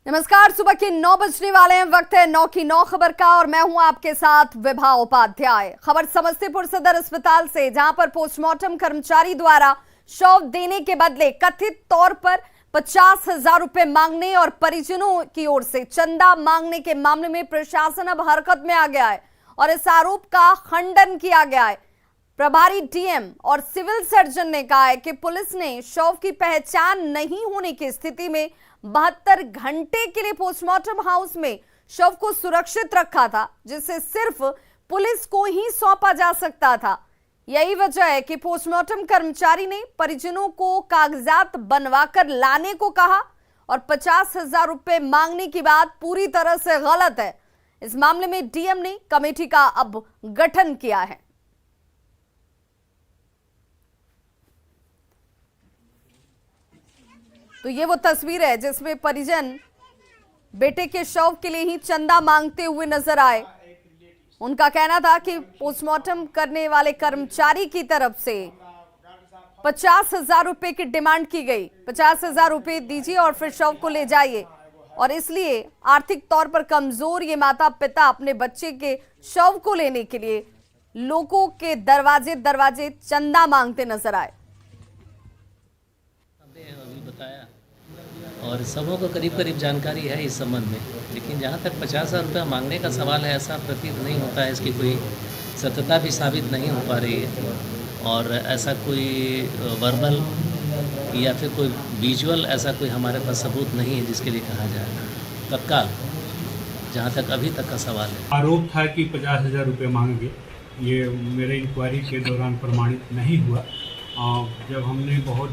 नमस्कार, सुबह के 9 बजने वाले हैं। वक्त है 9 की 9 खबर का और मैं हूं आपके साथ विभा उपाध्याय। खबर समस्तीपुर सदर अस्पताल से, जहां पर पोस्टमार्टम कर्मचारी द्वारा शव देने के बदले कथित तौर पर 50,000 रुपए मांगने और परिजनों की ओर से चंदा मांगने के मामले में प्रशासन अब हरकत में आ गया है और इस आरोप का खंडन किया गया है। प्रभारी डीएम और सिविल सर्जन ने कहा है कि पुलिस ने शव की पहचान नहीं होने की स्थिति में 72 घंटे के लिए पोस्टमार्टम हाउस में शव को सुरक्षित रखा था, जिसे सिर्फ पुलिस को ही सौंपा जा सकता था। यही वजह है कि पोस्टमार्टम कर्मचारी ने परिजनों को कागजात बनवाकर लाने को कहा और 50,000 रुपए मांगने की बात पूरी तरह से गलत है। इस मामले में डीएम ने कमेटी का अब गठन किया है। तो ये वो तस्वीर है जिसमें परिजन बेटे के शव के लिए ही चंदा मांगते हुए नजर आए। उनका कहना था कि पोस्टमार्टम करने वाले कर्मचारी की तरफ से 50,000 रुपए की डिमांड की गई। 50,000 रुपए दीजिए और फिर शव को ले जाइए, और इसलिए आर्थिक तौर पर कमजोर ये माता पिता अपने बच्चे के शव को लेने के लिए लोगों के दरवाजे दरवाजे चंदा मांगते नजर आए। बताया और सबों को करीब करीब जानकारी है इस संबंध में, लेकिन जहाँ तक 50,000 रुपया मांगने का सवाल है, ऐसा प्रतीत नहीं होता है। इसकी कोई सत्यता भी साबित नहीं हो पा रही है और ऐसा कोई वर्बल या फिर कोई विजुअल ऐसा कोई हमारे पास सबूत नहीं है जिसके लिए कहा जाए तत्काल, जहाँ तक अभी तक का सवाल है। आरोप था कि 50,000 रुपये मांगे, ये मेरे इंक्वायरी के दौरान प्रमाणित नहीं हुआ। जब हमने बहुत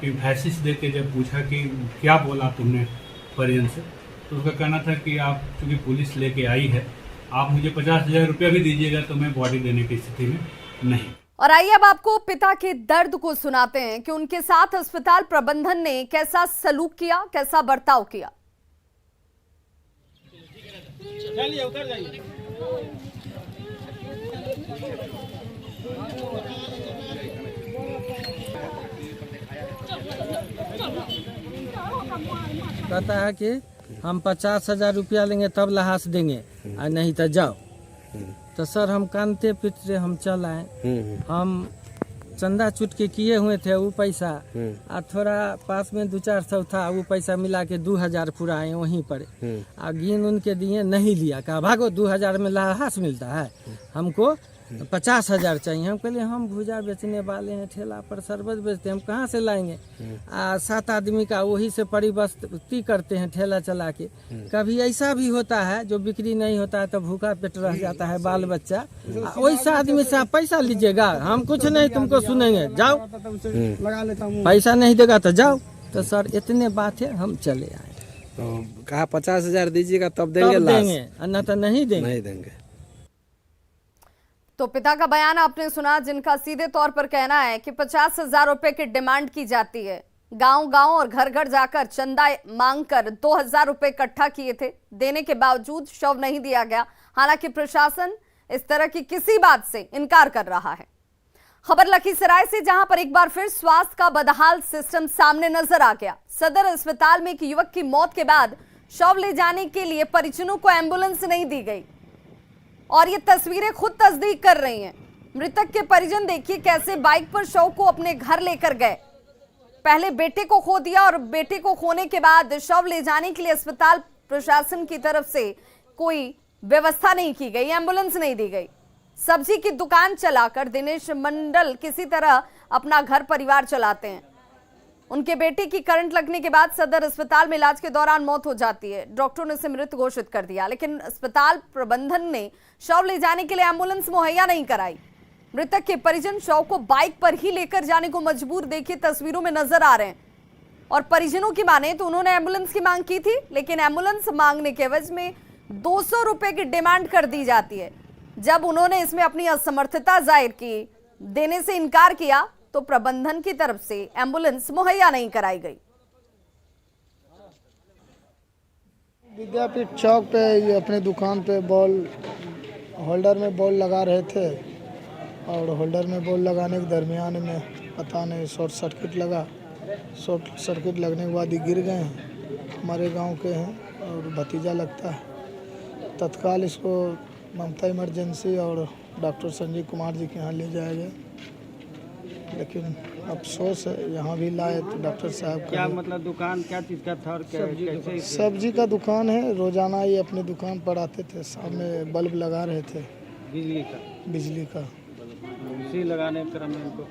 एम्फैसिस देके जब पूछा कि क्या बोला तुमने परिजन से, तो उसका कहना था कि आप चूँकि पुलिस लेके आई है, आप मुझे 50,000 रुपया भी दीजिएगा तो मैं बॉडी देने की स्थिति में नहीं। और आइए अब आपको पिता के दर्द को सुनाते हैं कि उनके साथ अस्पताल प्रबंधन ने कैसा सलूक किया, कैसा बर्ताव किया। चलिए उतर जाइए। कहता है कि हम 50,000 रुपया लेंगे तब लहास देंगे और नहीं तो जाओ। तो सर हम कानते पीटते हम चल आए। हम चंदा चुटके किए हुए थे वो पैसा, और थोड़ा पास में 200-400 था, वो पैसा मिला के 2,000 पूरा आए वहीं पर। और गिन उनके दिए, नहीं लिया, कहा भागो 2,000 में लहास मिलता है, हमको 50,000 चाहिए। हम कहले हम भुजा बेचने वाले हैं, ठेला पर शरबत बेचते हैं, हम कहाँ से लाएंगे। 7 आदमी का वही से परिवस्ती करते हैं ठेला चला के। कभी ऐसा भी होता है जो बिक्री नहीं होता है तो भूखा पेट रह जाता है बाल बच्चा, वैसा आदमी से आप पैसा लीजिएगा, हम कुछ नहीं तुमको सुनेंगे, जाओ, पैसा नहीं देगा तो जाओ। तो सर इतने बात है, हम चले आए। तो कहा 50,000 दीजिएगा तब देंगे, न तो नहीं देंगे। तो पिता का बयान आपने सुना, जिनका सीधे तौर पर कहना है कि 50,000 रुपए की डिमांड की जाती है। गांव-गांव और घर-घर जाकर चंदा मांगकर 2,000 रुपए इकट्ठा किए थे, देने के बावजूद शव नहीं दिया गया। हालांकि प्रशासन इस तरह की किसी बात से इनकार कर रहा है। खबर लखीसराय से, जहां पर एक बार फिर स्वास्थ्य का बदहाल सिस्टम सामने नजर आ गया। सदर अस्पताल में एक युवक की मौत के बाद शव ले जाने के लिए परिजनों को एम्बुलेंस नहीं दी गई और ये तस्वीरें खुद तस्दीक कर रही हैं। मृतक के परिजन देखिए कैसे बाइक पर शव को अपने घर लेकर गए। पहले बेटे को खो दिया और बेटे को खोने के बाद शव ले जाने के लिए अस्पताल प्रशासन की तरफ से कोई व्यवस्था नहीं की गई, एम्बुलेंस नहीं दी गई। सब्जी की दुकान चलाकर दिनेश मंडल किसी तरह अपना घर परिवार चलाते हैं। उनके बेटे की करंट लगने के बाद सदर अस्पताल में इलाज के दौरान मौत हो जाती है। डॉक्टरों ने उसे मृत घोषित कर दिया, लेकिन अस्पताल प्रबंधन ने शव ले जाने के लिए एम्बुलेंस मुहैया नहीं कराई। मृतक के परिजन शव को बाइक पर ही लेकर जाने को मजबूर, देखिए तस्वीरों में नजर आ रहे हैं। और परिजनों की माने तो उन्होंने एम्बुलेंस की मांग की थी, लेकिन एम्बुलेंस मांगने के एवज में 200 रुपए की डिमांड कर दी जाती है। जब उन्होंने इसमें अपनी असमर्थता जाहिर की, देने से इनकार किया, तो प्रबंधन की तरफ से एम्बुलेंस मुहैया नहीं कराई गई। विद्यापीठ चौक पे ये अपने दुकान पे बॉल होल्डर में बॉल लगा रहे थे और होल्डर में बॉल लगाने के दरमियान में पता नहीं शॉर्ट सर्किट लगा। शॉर्ट सर्किट लगने के बाद ही गिर गए हमारे गांव के हैं और भतीजा लगता है। तत्काल इसको ममता इमरजेंसी और डॉक्टर संजीव कुमार जी के यहाँ ले जाया गया, लेकिन अफसोस है यहाँ भी लाए तो डॉक्टर साहब का क्या मतलब दुकान क्या चीज़ का था और कैसे सब्जी का दुकान है। रोजाना ये अपनी दुकान पर आते थे, सामने बल्ब लगा रहे थे बिजली का। उसी लगाने के क्रम में इनको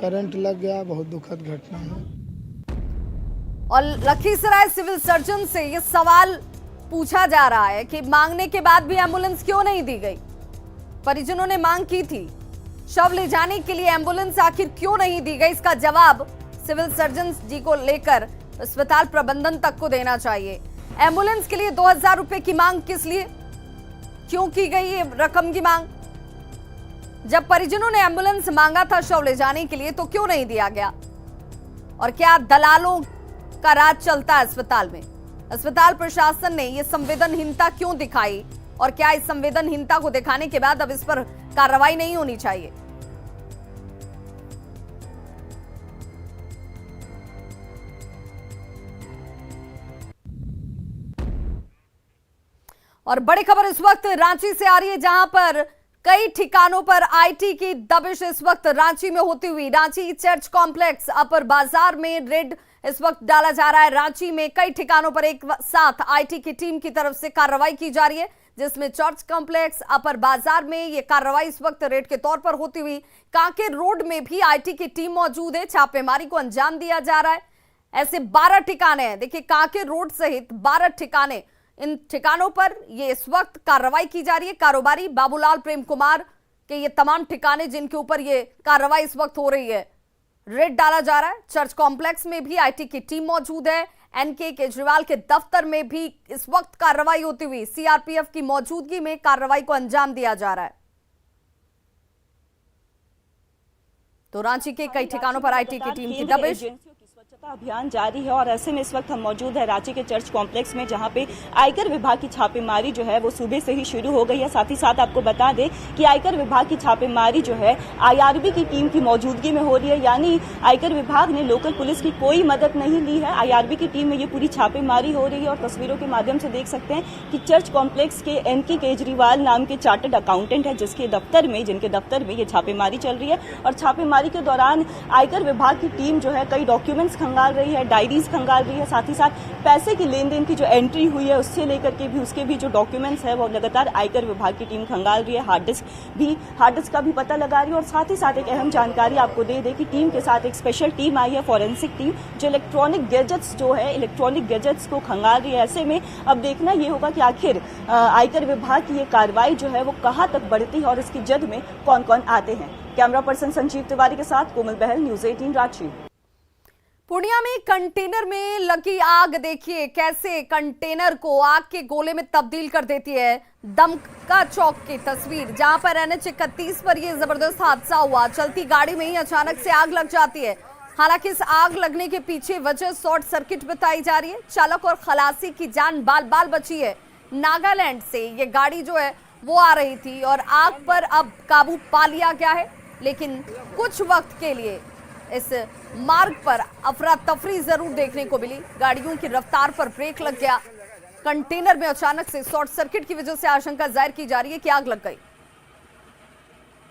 करंट लग गया। बहुत दुखद घटना है। और लखीसराय सिविल सर्जन से ये सवाल पूछा जा रहा है कि मांगने के बाद भी एम्बुलेंस क्यों नहीं दी गई। परिजनों ने मांग की थी, शव ले जाने के लिए एम्बुलेंस आखिर क्यों नहीं दी गई, इसका जवाब सिविल सर्जन जी को लेकर अस्पताल प्रबंधन तक को देना चाहिए। एम्बुलेंस के लिए 2000 रुपए की मांग किस लिए, क्यों की गई ये रकम की मांग? जब परिजनों ने एम्बुलेंस मांगा था शव ले जाने के लिए तो क्यों नहीं दिया गया? और क्या दलालों का राज चलता है अस्पताल में? अस्पताल प्रशासन ने यह संवेदनहीनता क्यों दिखाई और क्या इस संवेदनहीनता को दिखाने के बाद अब इस पर कार्रवाई नहीं होनी चाहिए? और बड़ी खबर इस वक्त रांची से आ रही है, जहां पर कई ठिकानों पर आईटी की दबिश इस वक्त रांची में होती हुई। रांची चर्च कॉम्प्लेक्स अपर बाजार में रेड इस वक्त डाला जा रहा है। रांची में कई ठिकानों पर एक साथ आईटी की टीम की तरफ से कार्रवाई की जा रही है, जिसमें चर्च कॉम्प्लेक्स अपर बाजार में ये कार्रवाई इस वक्त रेड के तौर पर होती हुई। कांकेर रोड में भी आईटी की टीम मौजूद है, छापेमारी को अंजाम दिया जा रहा है। ऐसे 12 ठिकाने हैं, देखिए कांकेर रोड सहित 12 ठिकाने, इन ठिकानों पर ये इस वक्त कार्रवाई की जा रही है। कारोबारी बाबूलाल प्रेम कुमार के ये तमाम ठिकाने जिनके ऊपर ये कार्रवाई इस वक्त हो रही है, रेड डाला जा रहा है। चर्च कॉम्प्लेक्स में भी आईटी की टीम मौजूद है। एनके केजरीवाल के दफ्तर में भी इस वक्त कार्रवाई होती हुई सीआरपीएफ की मौजूदगी में कार्रवाई को अंजाम दिया जा रहा है। तो रांची के कई ठिकानों पर आईटी की टीम की दबिश। स्वच्छता अभियान जारी है और ऐसे में इस वक्त हम मौजूद है रांची के चर्च कॉम्प्लेक्स में, जहां पे आयकर विभाग की छापेमारी जो है वो सुबह से ही शुरू हो गई है। साथ ही साथ आपको बता दें कि आयकर विभाग की छापेमारी जो है आईआरबी की टीम की मौजूदगी में हो रही है, यानी आयकर विभाग ने लोकल पुलिस की कोई मदद नहीं ली है। आईआरबी की टीम में ये पूरी छापेमारी हो रही है और तस्वीरों के माध्यम से देख सकते हैं कि चर्च कॉम्प्लेक्स के एनके केजरीवाल नाम के चार्टर्ड अकाउंटेंट है, जिनके दफ्तर में ये छापेमारी चल रही है। और छापेमारी के दौरान आयकर विभाग की टीम जो है कई डॉक्यूमेंट्स खंगाल रही है, डायरीज खंगाल रही है। साथ ही साथ पैसे की लेन देन की जो एंट्री हुई है उससे लेकर के भी उसके भी जो डॉक्यूमेंट्स है वो लगातार आयकर विभाग की टीम खंगाल रही है। हार्ड डिस्क का भी पता लगा रही है। और साथ ही साथ एक अहम जानकारी आपको दे दें कि टीम के साथ एक स्पेशल टीम आई है, फॉरेंसिक टीम, जो इलेक्ट्रॉनिक गैजेट्स को खंगाल रही है। ऐसे में अब देखना ये होगा कि आखिर आयकर विभाग की ये कार्रवाई जो है वो कहां तक बढ़ती है और इसकी जद में कौन कौन आते हैं। कैमरा पर्सन संजीव तिवारी के साथ कोमल बहल, न्यूज 18 रांची। पूर्णिया में कंटेनर में लगी आग, देखिए कैसे कंटेनर को आग के गोले में तब्दील कर देती है। दमका चौक की तस्वीर, जहां पर NH 31 पर यह जबरदस्त हादसा हुआ। चलती गाड़ी में ही अचानक से आग लग जाती है। हालांकि इस आग लगने के पीछे वजह शॉर्ट सर्किट बताई जा रही है। चालक और खलासी की जान बाल बची है। नागालैंड से ये गाड़ी जो है वो आ रही थी और आग पर अब काबू पा लिया गया है, लेकिन कुछ वक्त के लिए इस मार्ग पर अफरा तफरी जरूर देखने को मिली। गाड़ियों की रफ्तार पर ब्रेक लग गया। कंटेनर में अचानक से शॉर्ट सर्किट की वजह से आशंका जाहिर की जा रही है कि आग लग गई।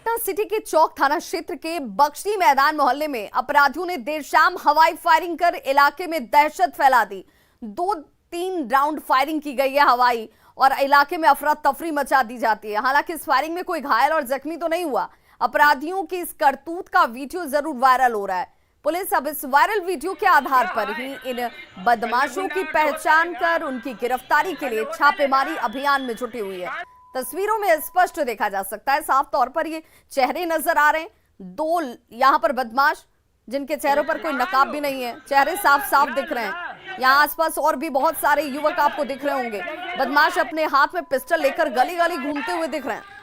सिटी के चौक थाना क्षेत्र के बख्शी मैदान मोहल्ले में अपराधियों ने देर शाम हवाई फायरिंग कर इलाके में दहशत फैला दी। 2-3 राउंड फायरिंग की गई है हवाई, और इलाके में अफरा तफरी मचा दी जाती है। हालांकि इस फायरिंग में कोई घायल और जख्मी तो नहीं हुआ। अपराधियों की इस करतूत का वीडियो जरूर वायरल हो रहा है। पुलिस अब इस वायरल वीडियो के आधार पर ही इन बदमाशों की पहचान कर उनकी गिरफ्तारी के लिए छापेमारी अभियान में जुटी हुई है। तस्वीरों में स्पष्ट देखा जा सकता है, साफ तौर पर ये चेहरे नजर आ रहे हैं। 2 यहाँ पर बदमाश जिनके चेहरों पर कोई नकाब भी नहीं है, चेहरे साफ दिख रहे हैं। यहाँ आसपास और भी बहुत सारे युवक आपको दिख रहे होंगे। बदमाश अपने हाथ में पिस्टल लेकर गली गली घूमते हुए दिख रहे हैं।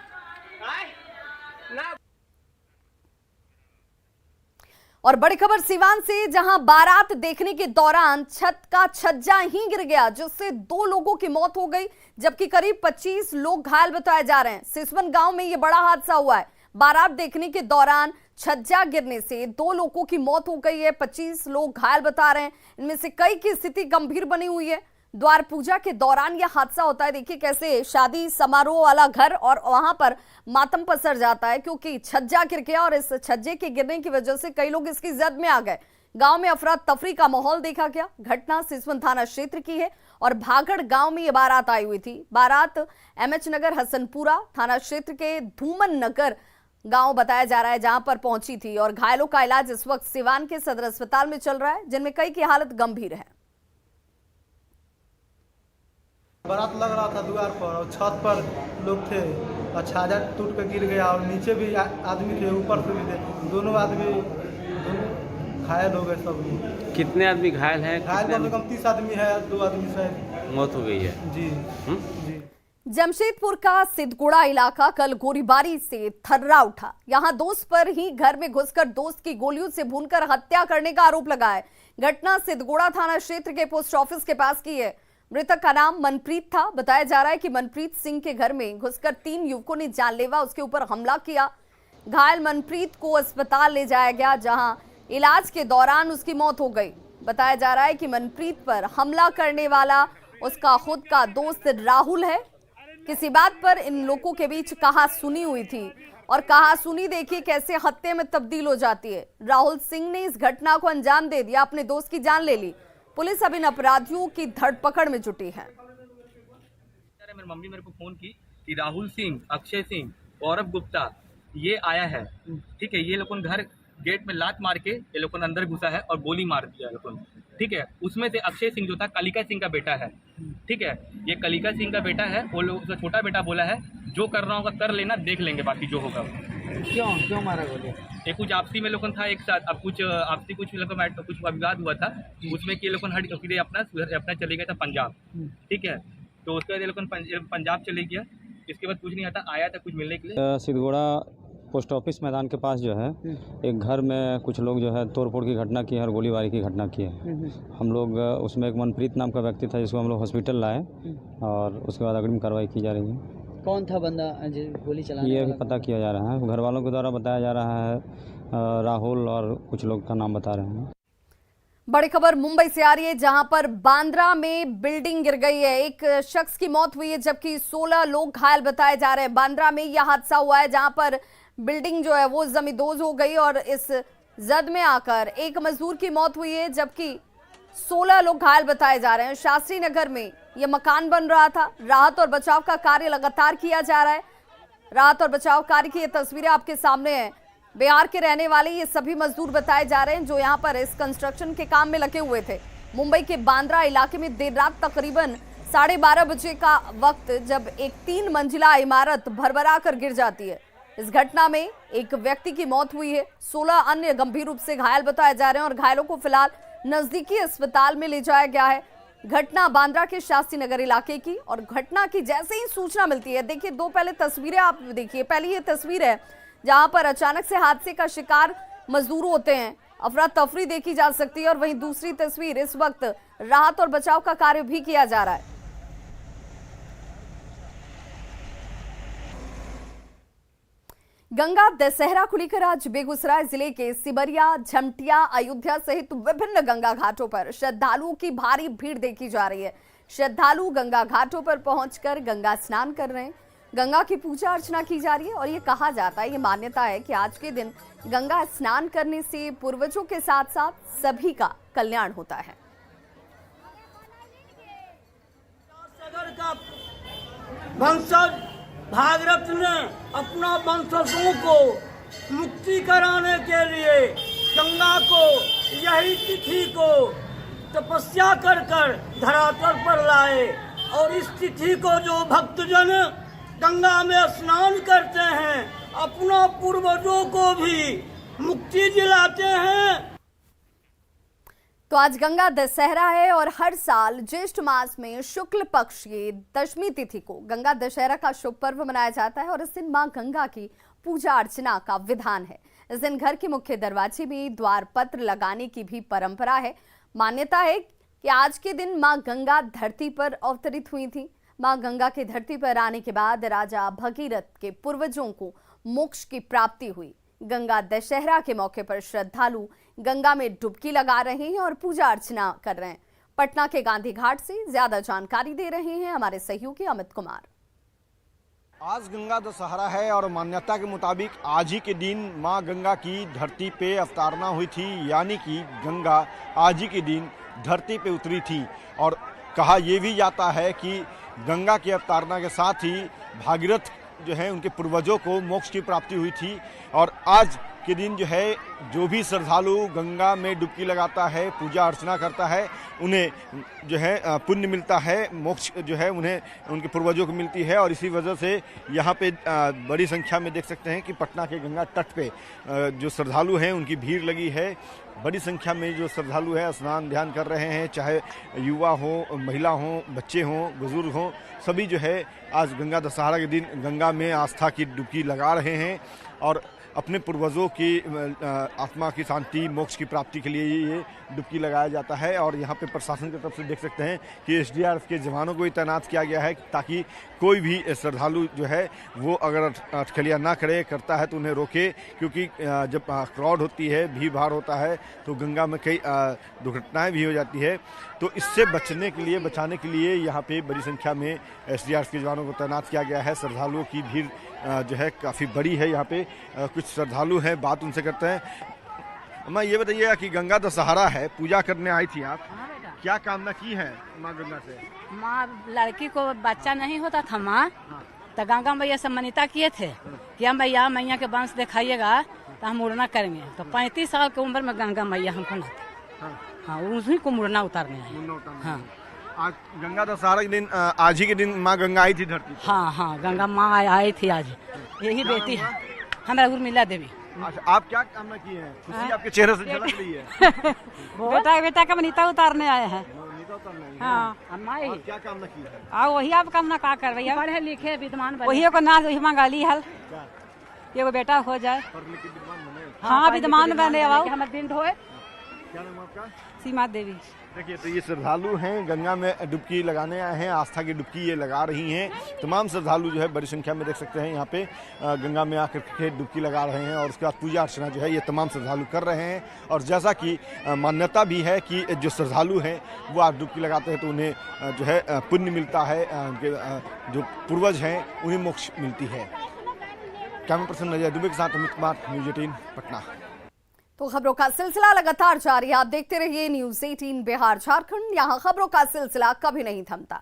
और बड़ी खबर सीवान से, जहां बारात देखने के दौरान छत का छज्जा ही गिर गया, जिससे 2 लोगों की मौत हो गई, जबकि करीब 25 लोग घायल बताए जा रहे हैं। सिसवन गांव में यह बड़ा हादसा हुआ है। बारात देखने के दौरान छज्जा गिरने से 2 लोगों की मौत हो गई है, 25 लोग घायल बता रहे हैं। इनमें से कई की स्थिति गंभीर बनी हुई है। द्वार पूजा के दौरान यह हादसा होता है। देखिए कैसे शादी समारोह वाला घर और वहां पर मातम पसर जाता है, क्योंकि छज्जा गिर गया और इस छज्जे के गिरने की वजह से कई लोग इसकी जद में आ गए। गांव में अफरा तफरी का माहौल देखा गया। घटना सिसवन थाना क्षेत्र की है और भागड़ गांव में ये बारात आई हुई थी। बारात एमएच नगर हसनपुरा थाना क्षेत्र के धूमन नगर गांव बताया जा रहा है, जहां पर पहुंची थी और घायलों का इलाज इस वक्त सिवान के सदर अस्पताल में चल रहा है, जिनमें कई की हालत गंभीर है। बारात लग रहा था द्वार पर और छत पर लोग थे और छाजा टूट कर गिर गया और नीचे भी आदमी थे, ऊपर से भी थे। दोनों आदमी घायल हो गए सब। कितने आदमी घायल हैं? घायल कम से कम 30 आदमी है, 2 आदमी शायद मौत हो गई है। जी जी। जमशेदपुर का सिद्धगुड़ा इलाका कल गोलीबारी से थर्रा उठा। यहां दोस्त पर ही घर में घुसकर दोस्त की गोलियों से भूनकर हत्या करने का आरोप लगा है। घटना सिद्धगुड़ा थाना क्षेत्र के पोस्ट ऑफिस के पास की है। मृतक का नाम मनप्रीत था। बताया जा रहा है कि मनप्रीत सिंह के घर में घुसकर 3 युवकों ने जानलेवा उसके ऊपर हमला किया। घायल मनप्रीत को अस्पताल ले जाया गया, जहां इलाज के दौरान उसकी मौत हो गई। बताया जा रहा है कि मनप्रीत पर हमला करने वाला उसका खुद का दोस्त राहुल है। किसी बात पर इन लोगों के बीच कहासुनी हुई थी और कहासुनी देखिए कैसे हत्या में तब्दील हो जाती है। राहुल सिंह ने इस घटना को अंजाम दे दिया, अपने दोस्त की जान ले ली। पुलिस अब इन अपराधियों की धरपकड़ में जुटी है। मेरी मम्मी मेरे को फोन की कि राहुल सिंह, अक्षय सिंह, गौरव गुप्ता ये आया है, ठीक है। ये लोगों घर गेट में लात मार के ये लोगों अंदर घुसा है और गोली मार दिया लोगों, ठीक है। उसमें से अक्षय सिंह जो था कलिका सिंह का बेटा है, ठीक है। ये कलिका सिंह का बेटा है। वो लोग उसका छोटा बेटा बोला है जो कर रहा होगा कर लेना, देख लेंगे बाकी जो होगा। क्यों मारा गोली? ये कुछ आपसी में लोगों था एक साथ। अब कुछ आपसी कुछ विवाद हुआ था, उसमें कि लोगों हट फिर अपना चले गया था पंजाब, ठीक है। तो उसके बाद ये लोगों पंजाब चले गया। इसके बाद कुछ नहीं आता, आया था कुछ मिलने के लिए। सिद्धगुड़ा पोस्ट ऑफिस मैदान के पास जो है एक घर में कुछ लोग जो है तोड़फोड़ की घटना की है और गोलीबारी की घटना की है। हम लोग उसमें एक मनप्रीत नाम का व्यक्ति था जिसको हम लोग हॉस्पिटल लाए और उसके बाद अग्रिम कार्रवाई की जा रही है। कौन था बंदा गोली चलाने ये वाला? पता किया जा रहा है। घर वालों के द्वारा बताया जा रहा है राहुल और कुछ लोग का नाम बता रहे हैं। बड़ी खबर मुंबई से आ रही है, जहां पर बांद्रा में बिल्डिंग गिर गई है। एक शख्स की मौत हुई है जबकि 16 लोग घायल बताए जा रहे हैं। बांद्रा में यह हादसा हुआ है जहां पर बिल्डिंग जो है वो जमींदोज हो गई और इस जद में आकर एक मजदूर की मौत हुई है जबकि 16 लोग घायल बताए जा रहे हैं। शास्त्री नगर में यह मकान बन रहा था। राहत और बचाव का कार्य लगातार किया जा रहा है। राहत और बचाव कार्य की ये तस्वीरें आपके सामने हैं। बिहार के रहने वाले ये सभी मजदूर बताए जा रहे हैं जो यहाँ पर इस कंस्ट्रक्शन के काम में लगे हुए थे। मुंबई के बांद्रा इलाके में देर रात तकरीबन 12:30 बजे का वक्त जब एक 3 मंजिला इमारत भरभरा कर गिर जाती है। इस घटना में एक व्यक्ति की मौत हुई है, 16 अन्य गंभीर रूप से घायल बताए जा रहे हैं और घायलों को फिलहाल नजदीकी अस्पताल में ले जाया गया है। घटना बांद्रा के शास्त्री नगर इलाके की और घटना की जैसे ही सूचना मिलती है, देखिए दो पहले तस्वीरें आप देखिए। पहली ये तस्वीर है जहां पर अचानक से हादसे का शिकार मजदूर होते हैं, अफरा तफरी देखी जा सकती है और वहीं दूसरी तस्वीर इस वक्त राहत और बचाव का कार्य भी किया जा रहा है। गंगा दशहरा को लेकर आज बेगूसराय जिले के सिमरिया, झमटिया, अयोध्या सहित विभिन्न गंगा घाटों पर श्रद्धालुओं की भारी भीड़ देखी जा रही है। श्रद्धालु गंगा घाटों पर पहुंचकर गंगा स्नान कर रहे हैं, गंगा की पूजा अर्चना की जा रही है और ये कहा जाता है, ये मान्यता है कि आज के दिन गंगा स्नान करने से पूर्वजों के साथ साथ सभी का कल्याण होता है। वंशज भागीरथ ने अपना वंशजों को मुक्ति कराने के लिए गंगा को यही तिथि को तपस्या कर धरातल पर लाए और इस तिथि को जो भक्तजन गंगा में स्नान करते हैं अपना पूर्वजों को भी मुक्ति दिलाते हैं। तो आज गंगा दशहरा है और हर साल ज्येष्ठ मास में शुक्ल पक्ष की दशमी तिथि को गंगा दशहरा का शुभ पर्व मनाया जाता है और इस दिन मां गंगा की पूजा अर्चना का विधान है। इस दिन घर के मुख्य दरवाजे में द्वार पत्र लगाने की भी परंपरा है। मान्यता है कि आज के दिन मां गंगा धरती पर अवतरित हुई थी। मां गंगा की धरती पर आने के बाद राजा भगीरथ के पूर्वजों को मोक्ष की प्राप्ति हुई। गंगा दशहरा के मौके पर श्रद्धालु गंगा में डुबकी लगा रहे हैं और पूजा अर्चना कर रहे हैं। पटना के गांधी घाट से ज्यादा जानकारी दे रहे हैं हमारे सहयोगी अमित कुमार। आज गंगा दशहरा है और मान्यता के मुताबिक आज ही के दिन मां गंगा की धरती पे अवतारणा हुई थी, यानी कि गंगा आज ही के दिन धरती पे उतरी थी। और कहा यह भी जाता है कि गंगा की अवतारणा के साथ ही भागीरथ जो है उनके पूर्वजों को मोक्ष की प्राप्ति हुई थी। और आज के दिन जो है जो भी श्रद्धालु गंगा में डुबकी लगाता है, पूजा अर्चना करता है, उन्हें जो है पुण्य मिलता है, मोक्ष जो है उन्हें उनके पूर्वजों को मिलती है। और इसी वजह से यहाँ पे बड़ी संख्या में देख सकते हैं कि पटना के गंगा तट पे जो श्रद्धालु हैं उनकी भीड़ लगी है। बड़ी संख्या में जो श्रद्धालु हैं स्नान ध्यान कर रहे हैं, चाहे युवा हो, महिला हो, बच्चे हों, बुजुर्ग हों, सभी जो है आज गंगा दशहरा के दिन गंगा में आस्था की डुबकी लगा रहे हैं और अपने पूर्वजों की आत्मा की शांति, मोक्ष की प्राप्ति के लिए ये डुबकी लगाया जाता है। और यहाँ पे प्रशासन की तरफ से देख सकते हैं कि SDRF के जवानों को भी तैनात किया गया है ताकि कोई भी श्रद्धालु जो है वो अगर अटकलियाँ ना करता है तो उन्हें रोके, क्योंकि जब क्राउड होती है, भीड़ भाड़ होता है तो गंगा में कई दुर्घटनाएं भी हो जाती है। तो इससे बचाने के लिए यहाँ पे बड़ी संख्या में SDRF के जवानों को तैनात किया गया है। श्रद्धालुओं की भीड़ जो है काफ़ी बड़ी है। यहाँ पे कुछ श्रद्धालु हैं, बात उनसे करते हैं। अम्मा ये बताइएगा कि गंगा दशहरा है, पूजा करने आई थी आप, क्या कामना की है माँ गंगा से? माँ लड़की को बच्चा नहीं होता था माँ, तो गंगा मैया से मान्यता किए थे कि हम भैया मैया के वंश दिखाइएगा तो हम मुड़ना करेंगे। तो 35 साल की उम्र में गंगा मैया हमको नहाते, हाँ उसी को मुड़ना उतारने आए। हाँ आज गंगा दशहरा के दिन, आज ही के दिन माँ गंगा आई थी धरती। हाँ गंगा माँ आई थी आज, यही बेटी है हमारा उर्मिला देवी। अच्छा, आप क्या कामना किए हैं? खुशी आपके चेहरे से झलक रही है। बेटा का मान्यता उतारने आए हैं। हाँ क्या कामना की है? वही आप कामना का कर भैया, पढ़े लिखे विद्वान वही को नाच वही मंगाली हल ये बेटा हो जाए। हाँ विद्वान बने हमारे दिन ढोए। क्या नाम आपका? सीमा देवी। देखिए तो ये श्रद्धालु हैं, गंगा में डुबकी लगाने आए हैं, आस्था की डुबकी ये लगा रही हैं। तमाम श्रद्धालु जो है बड़ी संख्या में देख सकते हैं यहाँ पे गंगा में आकर के डुबकी लगा रहे हैं और उसके बाद पूजा अर्चना जो है ये तमाम श्रद्धालु कर रहे हैं। और जैसा कि मान्यता भी है कि जो श्रद्धालु हैं वो आज डुबकी लगाते हैं तो उन्हें जो है पुण्य मिलता है, उनके जो पूर्वज हैं उन्हें मोक्ष मिलती है। कैमरा पर्सन नजर दुबे के साथ अमित कुमार, न्यूज़ 18 पटना। तो खबरों का सिलसिला लगातार जारी है, आप देखते रहिए न्यूज़ 18 बिहार झारखंड, यहाँ खबरों का सिलसिला कभी नहीं थमता।